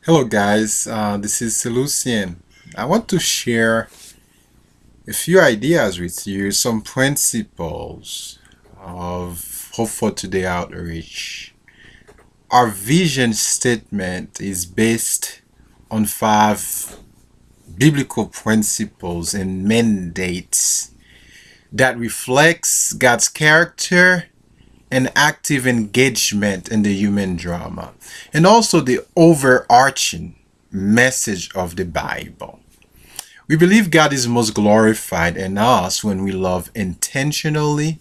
Hello guys, this is Celucien. I want to share a few ideas with you, some principles of Hope for Today outreach. Our vision statement is based on five biblical principles and mandates that reflects God's character and active engagement in the human drama, and also the overarching message of the Bible. We believe God is most glorified in us when we love intentionally,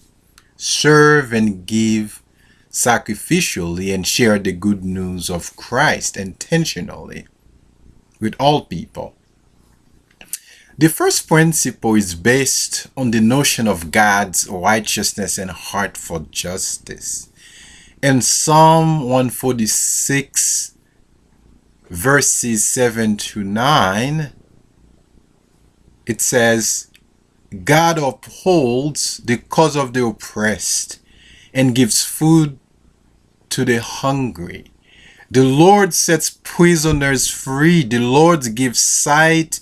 serve and give sacrificially, and share the good news of Christ intentionally with all people. The first principle is based on the notion of God's righteousness and heart for justice. In Psalm 146, verses 7 to 9, it says, God upholds the cause of the oppressed and gives food to the hungry. The Lord sets prisoners free. The Lord gives sight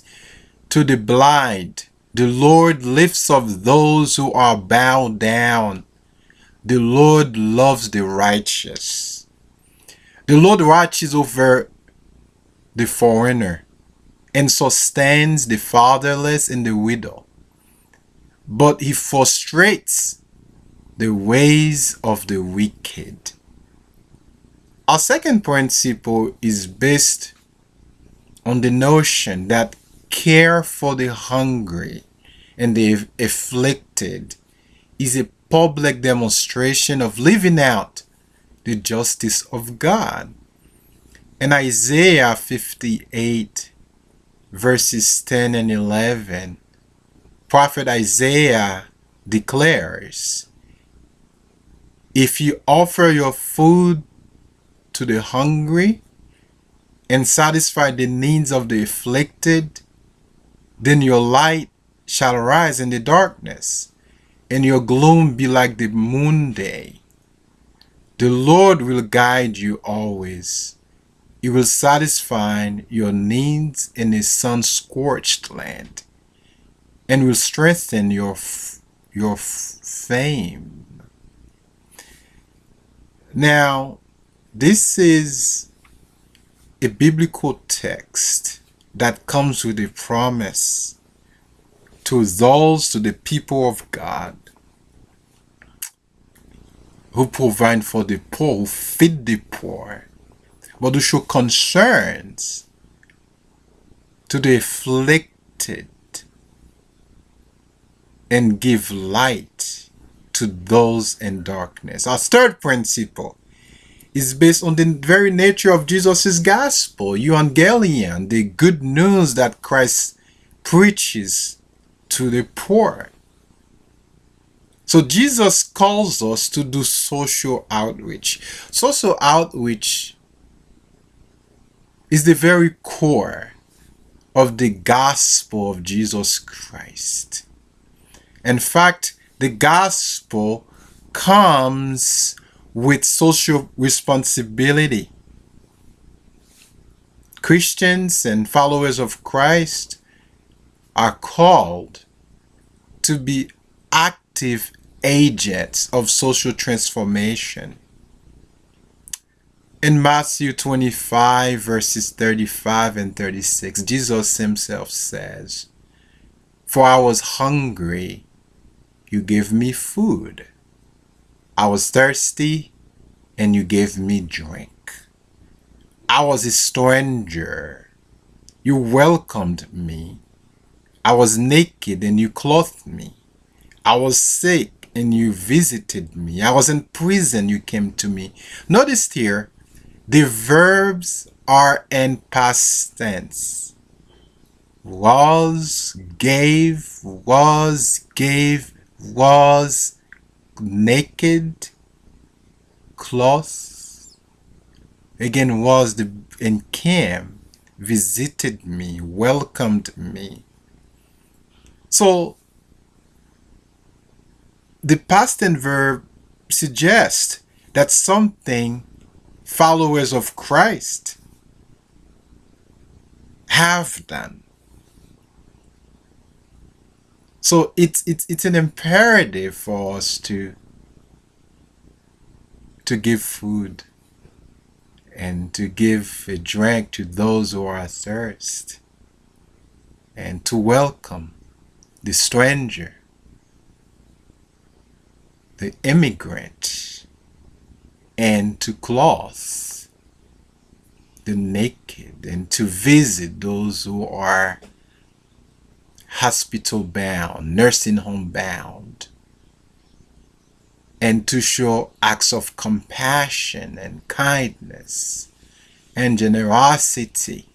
to the blind. The Lord lifts up those who are bowed down. The Lord loves the righteous. The Lord watches over the foreigner and sustains the fatherless and the widow. But he frustrates the ways of the wicked. Our second principle is based on the notion that care for the hungry and the afflicted is a public demonstration of living out the justice of God. In Isaiah 58, verses 10 and 11, Prophet Isaiah declares, if you offer your food to the hungry and satisfy the needs of the afflicted, then your light shall rise in the darkness, and your gloom be like the noonday. The Lord will guide you always. He will satisfy your needs in a sun-scorched land, and will strengthen your fame. Now, this is a biblical text that comes with a promise to the people of God who provide for the poor, who feed the poor, but who show concerns to the afflicted and give light to those in darkness. Our third principle is based on the very nature of Jesus' gospel, evangelion, the good news that Christ preaches to the poor. So Jesus calls us to do social outreach. Social outreach is the very core of the gospel of Jesus Christ. In fact, the gospel comes with social responsibility. Christians and followers of Christ are called to be active agents of social transformation. In Matthew 25, verses 35 and 36, Jesus himself says, for I was hungry, you gave me food. I was thirsty, and you gave me drink. I was a stranger. You welcomed me. I was naked, and you clothed me. I was sick, and you visited me. I was in prison, you came to me. Notice here, the verbs are in past tense. Was, gave, was, naked, cloth, again was the and came, visited me, welcomed me. So the past tense verb suggests that something followers of Christ have done. So it's an imperative for us to give food and to give a drink to those who are athirst, and to welcome the stranger, the immigrant, and to clothe the naked, and to visit those who are hospital bound, nursing home bound, and to show acts of compassion and kindness and generosity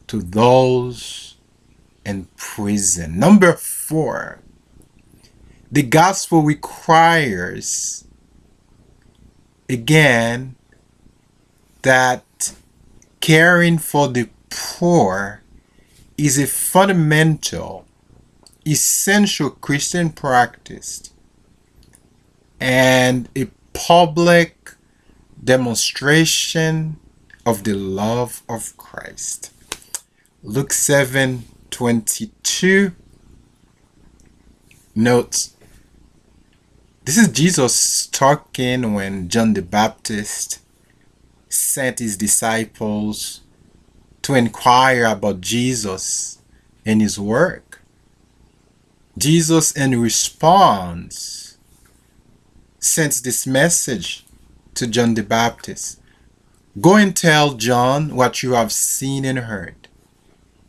to those in prison. Number 4, the gospel requires, again, that caring for the poor is a fundamental, essential Christian practice and a public demonstration of the love of Christ. Luke 7:22 notes, this is Jesus talking when John the Baptist sent his disciples to inquire about Jesus and his work. Jesus, in response, sends this message to John the Baptist: go and tell John what you have seen and heard.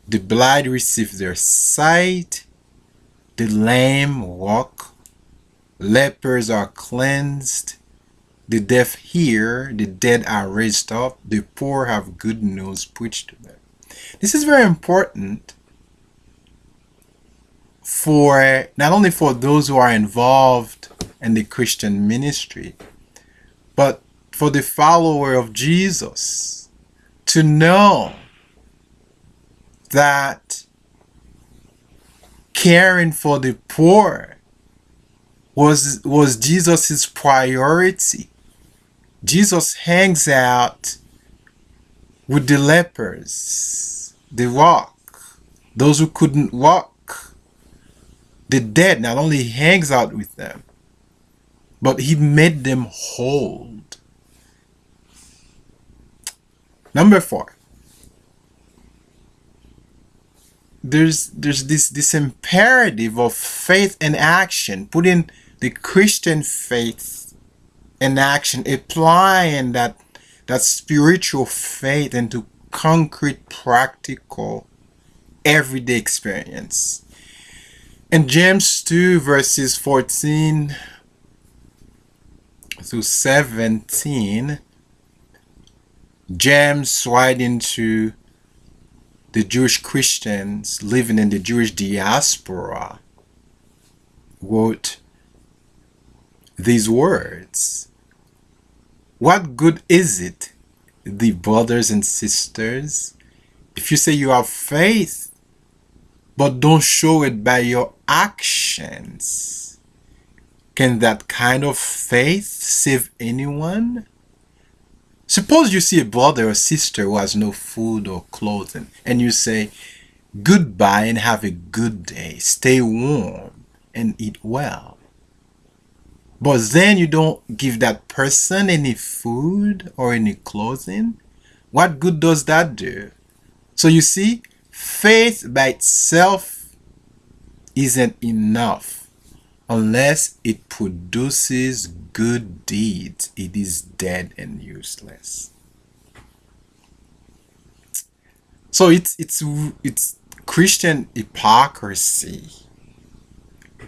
The blind receive their sight, the lame walk, lepers are cleansed, the deaf hear, the dead are raised up, the poor have good news preached to them. This is very important for not only for those who are involved in the Christian ministry, but for the follower of Jesus to know that caring for the poor was Jesus' priority. Jesus hangs out with the lepers, the walk, those who couldn't walk, the dead. Not only he hangs out with them, but he made them whole. Number 4, there's this imperative of faith and action, putting the Christian faith in action, applying that spiritual faith into concrete, practical, everyday experience. In James 2 verses 14 through 17, James, writing to the Jewish Christians living in the Jewish diaspora, wrote these words: what good is it, the brothers and sisters, if you say you have faith but don't show it by your actions? Can that kind of faith save anyone? Suppose you see a brother or sister who has no food or clothing, and you say, goodbye and have a good day, stay warm and eat well. But then you don't give that person any food or any clothing. What good does that do? So you see, faith by itself isn't enough. Unless it produces good deeds, it is dead and useless. So it's Christian hypocrisy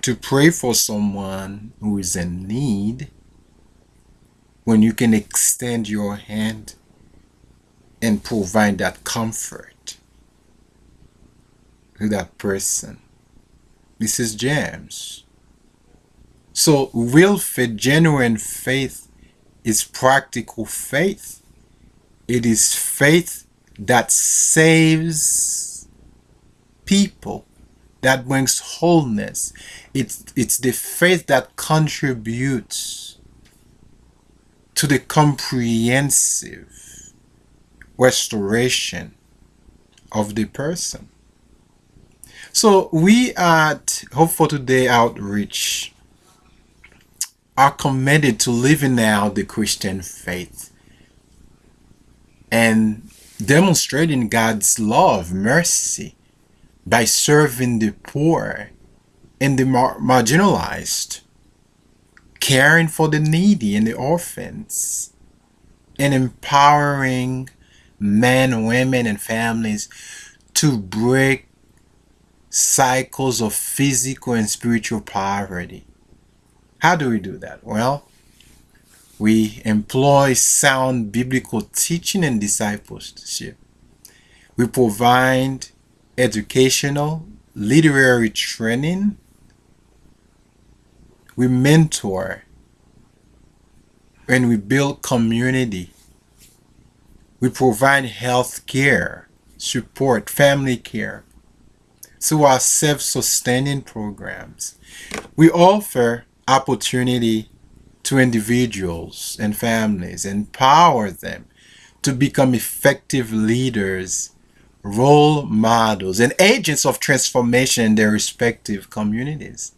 to pray for someone who is in need when you can extend your hand and provide that comfort to that person. This is James. So real faith, genuine faith, is practical faith. It is faith that saves people, that brings wholeness. It's the faith that contributes to the comprehensive restoration of the person. So we at Hope for Today Outreach are committed to living out the Christian faith and demonstrating God's love, mercy by serving the poor and the marginalized, caring for the needy and the orphans, and empowering men, women, and families to break cycles of physical and spiritual poverty. How do we do that? Well, we employ sound biblical teaching and discipleship. We provide educational, literary training. We mentor and we build community. We provide health care, support, family care through our self-sustaining programs. We offer opportunity to individuals and families, empower them to become effective leaders, role models, and agents of transformation in their respective communities.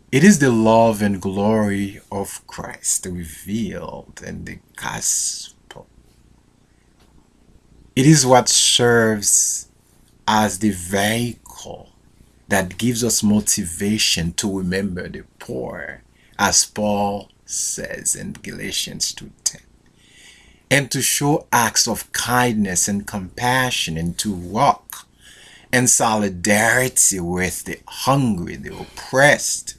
It is the love and glory of Christ revealed in the gospel. It is what serves as the vehicle that gives us motivation to remember the poor, as Paul says in Galatians 2:10, and to show acts of kindness and compassion and to walk in solidarity with the hungry, the oppressed.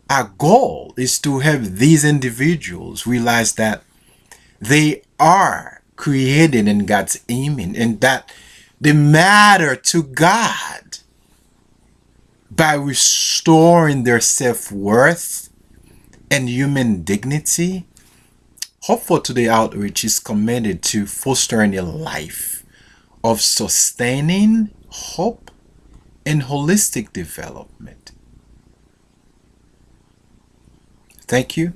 Our goal is to help these individuals realize that they are created in God's image and that they matter to God by restoring their self-worth and human dignity. Hope for Today Outreach is committed to fostering a life of sustaining hope and holistic development. Thank you.